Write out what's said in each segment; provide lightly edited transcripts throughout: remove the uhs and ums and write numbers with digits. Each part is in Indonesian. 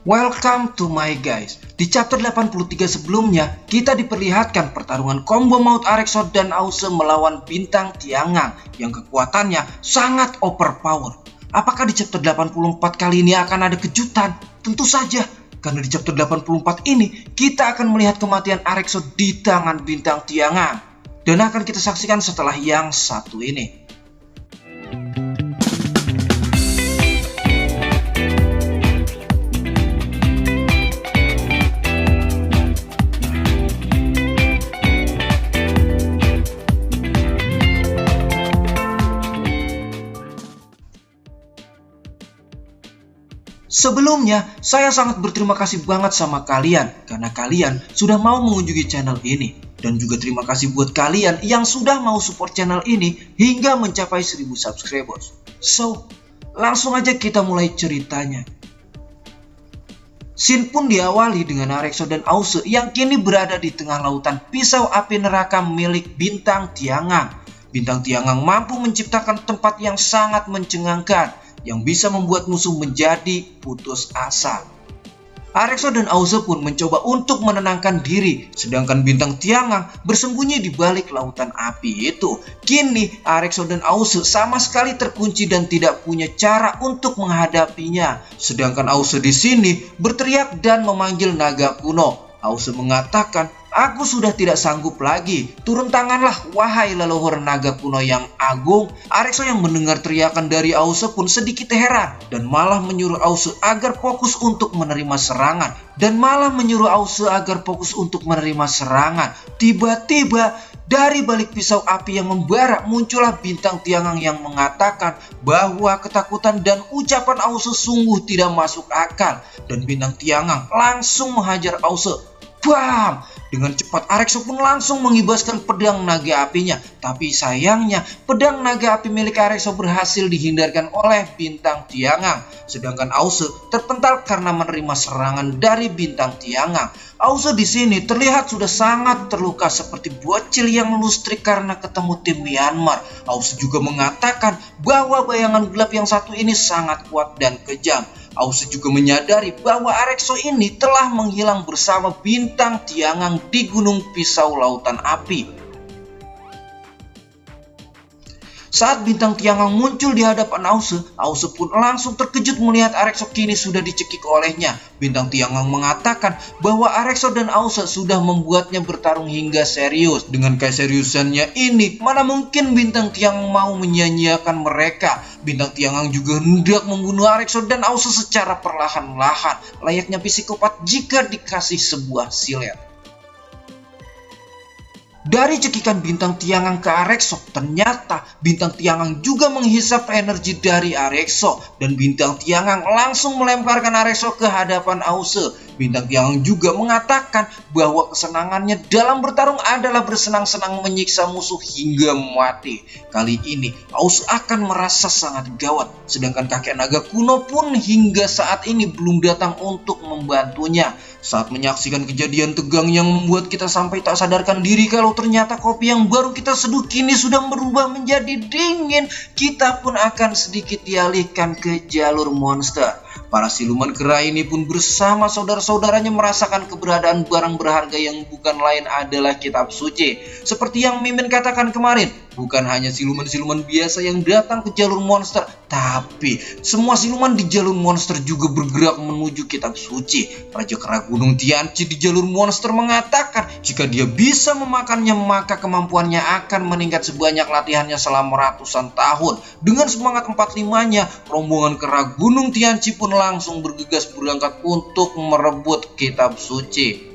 Welcome to my guys. Di chapter 83 sebelumnya, kita diperlihatkan pertarungan combo maut Arekso dan Ause melawan bintang Tiangang yang kekuatannya sangat overpower. Apakah di chapter 84 kali ini akan ada kejutan? Tentu saja, karena di chapter 84 ini kita akan melihat kematian Arekso di tangan bintang Tiangang. Dan akan kita saksikan setelah yang satu ini. Sebelumnya, saya sangat berterima kasih banget sama kalian karena kalian sudah mau mengunjungi channel ini. Dan juga terima kasih buat kalian yang sudah mau support channel ini hingga mencapai 1000 subscribers. So, langsung aja kita mulai ceritanya. Scene pun diawali dengan Arekso dan Ause yang kini berada di tengah lautan pisau api neraka milik bintang Tiangang. Bintang Tiangang mampu menciptakan tempat yang sangat mencengangkan yang bisa membuat musuh menjadi putus asa. Arekso dan Ause pun mencoba untuk menenangkan diri, sedangkan bintang Tiangang bersembunyi di balik lautan api itu. Kini Arekso dan Ause sama sekali terkunci dan tidak punya cara untuk menghadapinya. Sedangkan Ause di sini berteriak dan memanggil naga kuno. Ause mengatakan, "Aku sudah tidak sanggup lagi. Turun tanganlah, wahai leluhur naga kuno yang agung." Arekso yang mendengar teriakan dari Ause pun sedikit heran dan malah menyuruh Ause agar fokus untuk menerima serangan. Tiba-tiba dari balik pisau api yang membara muncullah bintang Tiangang yang mengatakan bahwa ketakutan dan ucapan Ause sungguh tidak masuk akal. Dan bintang Tiangang langsung menghajar Ause. Bam! Dengan cepat Arekso pun langsung mengibaskan pedang naga apinya. Tapi sayangnya pedang naga api milik Arekso berhasil dihindarkan oleh bintang Tiangang. Sedangkan Ause terpental karena menerima serangan dari bintang Tiangang. Ause di sini terlihat sudah sangat terluka seperti bocil yang lustrik karena ketemu tim Myanmar. Ause juga mengatakan bahwa bayangan gelap yang satu ini sangat kuat dan kejam. Ause juga menyadari bahwa Arekso ini telah menghilang bersama bintang Tiangang di gunung pisau lautan api. Saat bintang Tiangang muncul di hadapan Ause pun langsung terkejut melihat Arekso kini sudah dicekik olehnya. Bintang Tiangang mengatakan bahwa Arekso dan Ause sudah membuatnya bertarung hingga serius. Dengan keseriusannya ini, mana mungkin bintang Tiangang mau menyia-nyiakan mereka. Bintang Tiangang juga hendak membunuh Arekso dan Ause secara perlahan-lahan, layaknya psikopat jika dikasih sebuah silet. Dari cekikan bintang Tiangang ke Arekso, ternyata bintang Tiangang juga menghisap energi dari Arekso dan bintang Tiangang langsung melemparkan Arekso ke hadapan Ause. Bintang Tiangang juga mengatakan bahwa kesenangannya dalam bertarung adalah bersenang-senang menyiksa musuh hingga mati. Kali ini Ause akan merasa sangat gawat, sedangkan kakek naga kuno pun hingga saat ini belum datang untuk membantunya. Saat menyaksikan kejadian tegang yang membuat kita sampai tak sadarkan diri kalau ternyata kopi yang baru kita seduh kini sudah berubah menjadi dingin, kita pun akan sedikit dialihkan ke jalur monster. Para siluman kera ini pun bersama saudara-saudaranya merasakan keberadaan barang berharga yang bukan lain adalah kitab suci. Seperti yang Mimin katakan kemarin, bukan hanya siluman-siluman biasa yang datang ke jalur monster, tapi semua siluman di jalur monster juga bergerak menuju kitab suci. Raja Kera Gunung Tianchi di jalur monster mengatakan jika dia bisa memakannya maka kemampuannya akan meningkat sebanyak latihannya selama ratusan tahun. Dengan semangat 45-nya, rombongan Kera Gunung Tianchi pun langsung bergegas berangkat untuk merebut kitab suci.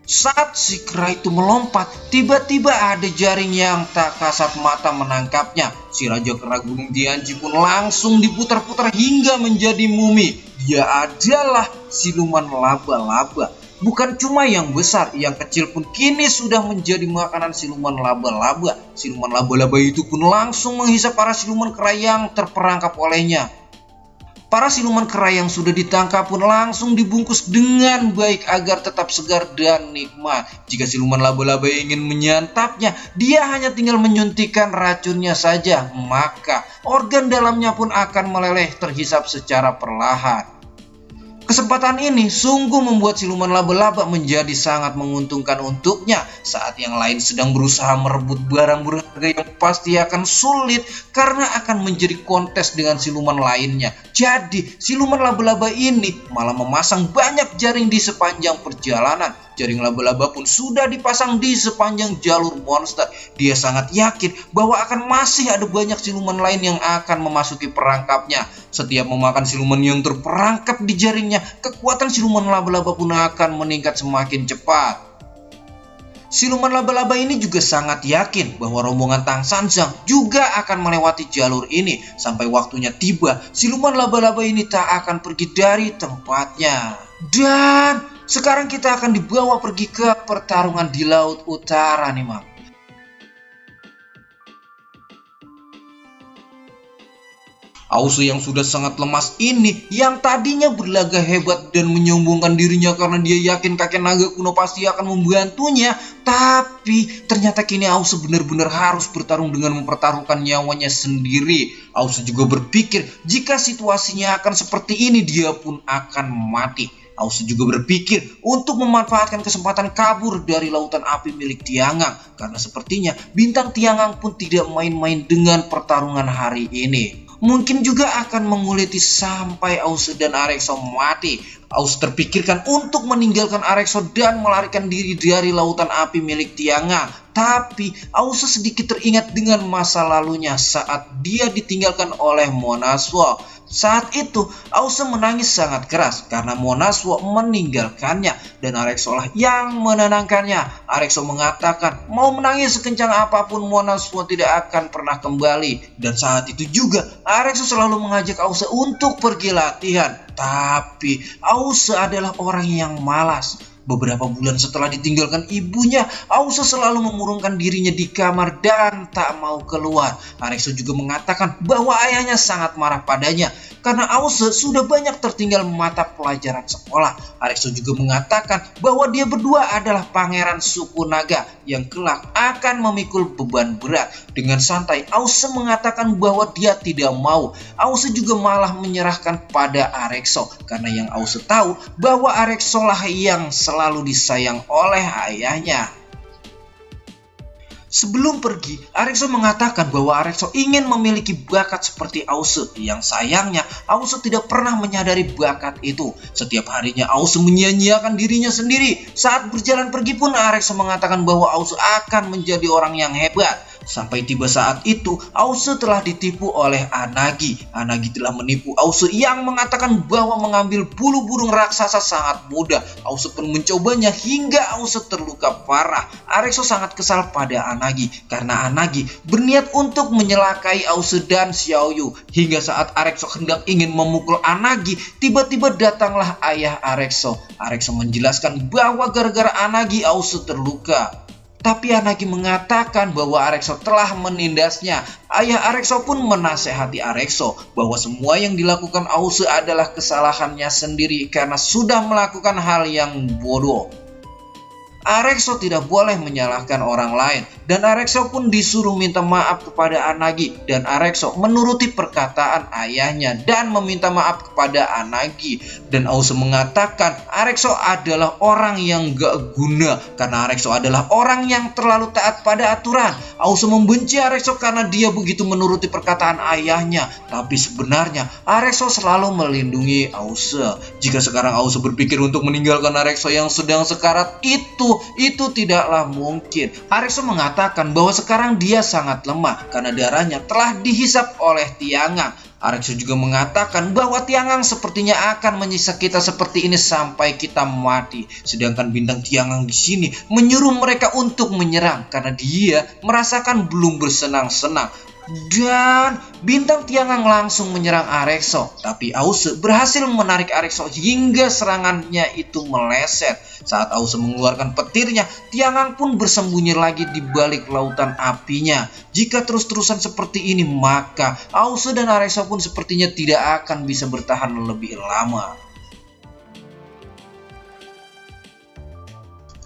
Saat si kera itu melompat, tiba-tiba ada jaring yang tak kasat mata menangkapnya. Si Raja Kera Gunung Tianchi pun langsung diputar-putar hingga menjadi mumi. Dia adalah siluman laba-laba. Bukan cuma yang besar, yang kecil pun kini sudah menjadi makanan siluman laba-laba. Siluman laba-laba itu pun langsung menghisap para siluman kera yang terperangkap olehnya. Para siluman kera yang sudah ditangkap pun langsung dibungkus dengan baik agar tetap segar dan nikmat. Jika siluman laba-laba ingin menyantapnya, dia hanya tinggal menyuntikkan racunnya saja, maka organ dalamnya pun akan meleleh terhisap secara perlahan. Kesempatan ini sungguh membuat siluman laba-laba menjadi sangat menguntungkan untuknya saat yang lain sedang berusaha merebut barang berharga yang pasti akan sulit karena akan menjadi kontes dengan siluman lainnya. Jadi siluman laba-laba ini malah memasang banyak jaring di sepanjang perjalanan. Jaring laba-laba pun sudah dipasang di sepanjang jalur monster. Dia sangat yakin bahwa akan masih ada banyak siluman lain yang akan memasuki perangkapnya. Setiap memakan siluman yang terperangkap di jaringnya, kekuatan siluman laba-laba pun akan meningkat semakin cepat. Siluman laba-laba ini juga sangat yakin bahwa rombongan Tang Sanzang juga akan melewati jalur ini. Sampai waktunya tiba, siluman laba-laba ini tak akan pergi dari tempatnya. Dan sekarang kita akan dibawa pergi ke pertarungan di Laut Utara nih, Mam. Ausu yang sudah sangat lemas ini, yang tadinya berlagak hebat dan menyombongkan dirinya karena dia yakin kakek naga kuno pasti akan membantunya, tapi ternyata kini Ausu benar-benar harus bertarung dengan mempertaruhkan nyawanya sendiri. Ausu juga berpikir jika situasinya akan seperti ini dia pun akan mati. Ausu juga berpikir untuk memanfaatkan kesempatan kabur dari lautan api milik Tiangang, karena sepertinya bintang Tiangang pun tidak main-main dengan pertarungan hari ini. Mungkin juga akan menguliti sampai Ausu dan Arekso mati. Ausu terpikirkan untuk meninggalkan Arekso dan melarikan diri dari lautan api milik Tiangang. Tapi Ausu sedikit teringat dengan masa lalunya saat dia ditinggalkan oleh Monaswo. Saat itu Ausu menangis sangat keras karena Monaswo meninggalkannya dan Arekso lah yang menenangkannya. Arekso mengatakan mau menangis sekencang apapun Monaswo tidak akan pernah kembali. Dan saat itu juga Arekso selalu mengajak Ausu untuk pergi latihan. Tapi Ausu adalah orang yang malas. Beberapa bulan setelah ditinggalkan ibunya, Ausu selalu mengurungkan dirinya di kamar dan tak mau keluar. Arekso juga mengatakan bahwa ayahnya sangat marah padanya karena Ausu sudah banyak tertinggal mata pelajaran sekolah. Arekso juga mengatakan bahwa dia berdua adalah pangeran suku naga yang kelak akan memikul beban berat. Dengan santai, Ausu mengatakan bahwa dia tidak mau. Ausu juga malah menyerahkan pada Arekso karena yang Ausu tahu bahwa Arekso lah yang selalu disayang oleh ayahnya. Sebelum pergi, Arekso mengatakan bahwa Arekso ingin memiliki bakat seperti Ausu. Yang sayangnya, Ausu tidak pernah menyadari bakat itu. Setiap harinya Ausu menyia-nyiakan dirinya sendiri. Saat berjalan pergi pun Arekso mengatakan bahwa Ausu akan menjadi orang yang hebat. Sampai tiba saat itu, Ausu telah ditipu oleh Anagi. Anagi telah menipu Ausu yang mengatakan bahwa mengambil bulu burung raksasa sangat mudah. Ausu pun mencobanya hingga Ausu terluka parah. Arekso sangat kesal pada Anagi karena Anagi berniat untuk menyelakai Ausu dan Xiaoyu. Hingga saat Arekso hendak ingin memukul Anagi, tiba-tiba datanglah ayah Arekso. Arekso menjelaskan bahwa gara-gara Anagi Ausu terluka. Tapi Anagi mengatakan bahwa Arekso telah menindasnya. Ayah Arekso pun menasehati Arekso bahwa semua yang dilakukan Ausu adalah kesalahannya sendiri karena sudah melakukan hal yang bodoh. Arekso tidak boleh menyalahkan orang lain dan Arekso pun disuruh minta maaf kepada Anagi dan Arekso menuruti perkataan ayahnya dan meminta maaf kepada Anagi. Dan Ausu mengatakan Arekso adalah orang yang gak guna karena Arekso adalah orang yang terlalu taat pada aturan. Ausu membenci Arekso karena dia begitu menuruti perkataan ayahnya, tapi sebenarnya Arekso selalu melindungi Ausu. Jika sekarang Ausu berpikir untuk meninggalkan Arekso yang sedang sekarat itu tidaklah mungkin. Arekso mengatakan bahwa sekarang dia sangat lemah karena darahnya telah dihisap oleh Tiangang. Arekso juga mengatakan bahwa Tiangang sepertinya akan menyiksa kita seperti ini sampai kita mati. Sedangkan bintang Tiangang di sini menyuruh mereka untuk menyerang karena dia merasakan belum bersenang-senang. Dan bintang Tiangang langsung menyerang Arekso, tapi Ausu berhasil menarik Arekso hingga serangannya itu meleset. Saat Ausu mengeluarkan petirnya, Tiangang pun bersembunyi lagi di balik lautan apinya. Jika terus-terusan seperti ini, maka Ausu dan Arekso pun sepertinya tidak akan bisa bertahan lebih lama.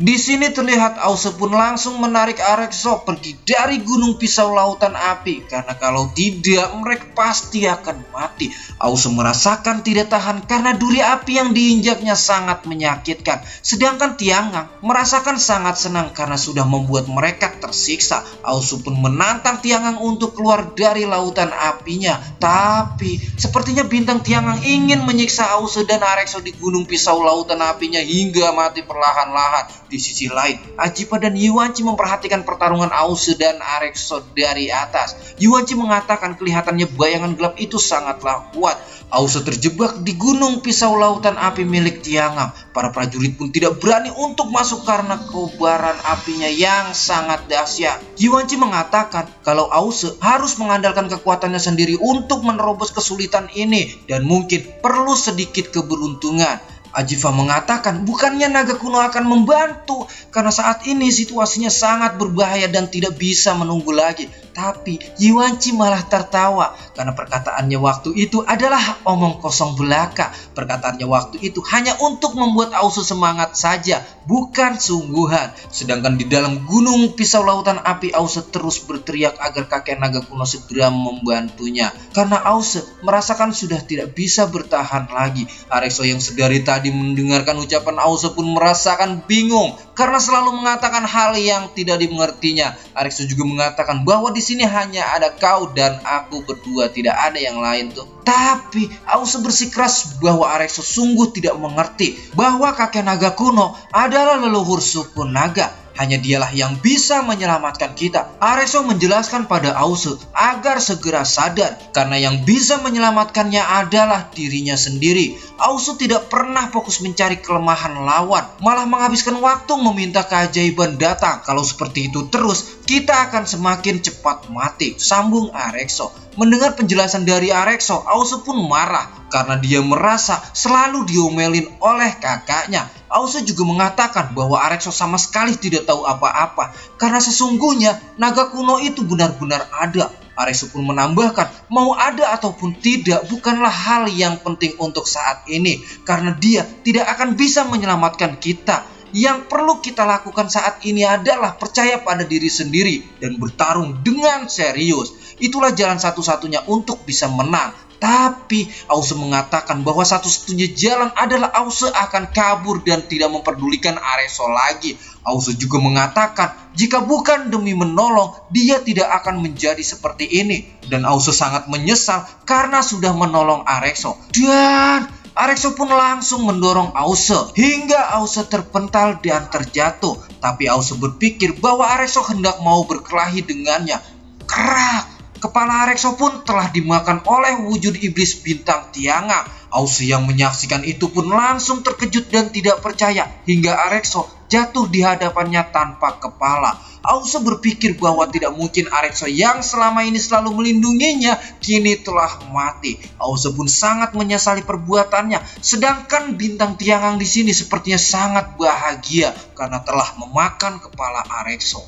Di sini terlihat Ause pun langsung menarik Arexo pergi dari Gunung Pisau Lautan Api, karena kalau tidak mereka pasti akan mati. Ause merasakan tidak tahan karena duri api yang diinjaknya sangat menyakitkan. Sedangkan Tiangang merasakan sangat senang karena sudah membuat mereka tersiksa. Ause pun menantang Tiangang untuk keluar dari lautan apinya. Tapi sepertinya bintang Tiangang ingin menyiksa Ause dan Arexo di Gunung Pisau Lautan Apinya hingga mati perlahan-lahan. Di sisi lain, Ajipa dan Yuanci memperhatikan pertarungan Ause dan Arexo dari atas. Yuanci mengatakan kelihatannya bayangan gelap itu sangatlah kuat. Ause terjebak di Gunung Pisau Lautan Api milik Tiangang. Para prajurit pun tidak berani untuk masuk karena kobaran apinya yang sangat dahsyat. Yuanci mengatakan kalau Ause harus mengandalkan kekuatannya sendiri untuk menerobos kesulitan ini dan mungkin perlu sedikit keberuntungan. Ajifa mengatakan bukannya naga kuno akan membantu karena saat ini situasinya sangat berbahaya dan tidak bisa menunggu lagi. Tapi Yuanci malah tertawa karena perkataannya waktu itu adalah omong kosong belaka. Perkataannya waktu itu hanya untuk membuat Ause semangat saja, bukan sungguhan. Sedangkan di dalam Gunung Pisau Lautan Api, Ause terus berteriak agar kakek naga kuno segera membantunya. Karena Ause merasakan sudah tidak bisa bertahan lagi. Arexo yang sedari tadi mendengarkan ucapan Ause pun merasakan bingung karena selalu mengatakan hal yang tidak dimengertinya. Arexo juga mengatakan bahwa di sini hanya ada kau dan aku berdua, tidak ada yang lain tuh. Tapi Ause bersikeras bahwa Arexo sungguh tidak mengerti bahwa kakek naga kuno adalah leluhur suku naga. Hanya dialah yang bisa menyelamatkan kita. Arexo menjelaskan pada Ause agar segera sadar karena yang bisa menyelamatkannya adalah dirinya sendiri. Ause tidak pernah fokus mencari kelemahan lawan, malah menghabiskan waktu meminta keajaiban datang. Kalau seperti itu terus, kita akan semakin cepat mati, sambung Arexo. Mendengar penjelasan dari Arexo, Ause pun marah karena dia merasa selalu diomelin oleh kakaknya. Ause juga mengatakan bahwa Arexo sama sekali tidak tahu apa-apa karena sesungguhnya naga kuno itu benar-benar ada. Arexo pun menambahkan mau ada ataupun tidak bukanlah hal yang penting untuk saat ini karena dia tidak akan bisa menyelamatkan kita. Yang perlu kita lakukan saat ini adalah percaya pada diri sendiri dan bertarung dengan serius. Itulah jalan satu-satunya untuk bisa menang. Tapi Ause mengatakan bahwa satu-satunya jalan adalah Ause akan kabur dan tidak memperdulikan Arexo lagi. Ause juga mengatakan jika bukan demi menolong, dia tidak akan menjadi seperti ini. Dan Ause sangat menyesal karena sudah menolong Arexo. Dan Arexo pun langsung mendorong Ause hingga Ause terpental dan terjatuh. Tapi Ause berpikir bahwa Arexo hendak mau berkelahi dengannya. Kerak! Kepala Arexo pun telah dimakan oleh wujud iblis bintang Tiangang. Ause yang menyaksikan itu pun langsung terkejut dan tidak percaya hingga Arexo jatuh di hadapannya tanpa kepala. Ause berpikir bahwa tidak mungkin Arexo yang selama ini selalu melindunginya kini telah mati. Ause pun sangat menyesali perbuatannya. Sedangkan bintang Tiangang di sini sepertinya sangat bahagia karena telah memakan kepala Arexo.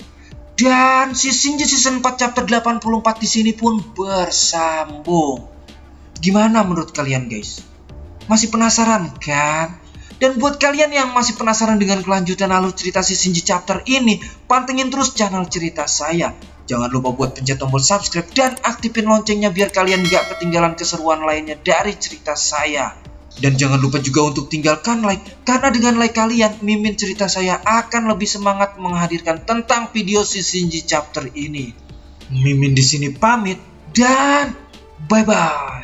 Dan si Shinji season 4 chapter 84 di sini pun bersambung. Gimana menurut kalian guys? Masih penasaran kan? Dan buat kalian yang masih penasaran dengan kelanjutan alur cerita si Shinji chapter ini, pantengin terus channel cerita saya. Jangan lupa buat pencet tombol subscribe dan aktifin loncengnya biar kalian gak ketinggalan keseruan lainnya dari cerita saya. Dan jangan lupa juga untuk tinggalkan like, karena dengan like kalian, Mimin cerita saya akan lebih semangat menghadirkan tentang video si Shinji chapter ini. Mimin di sini pamit dan bye bye.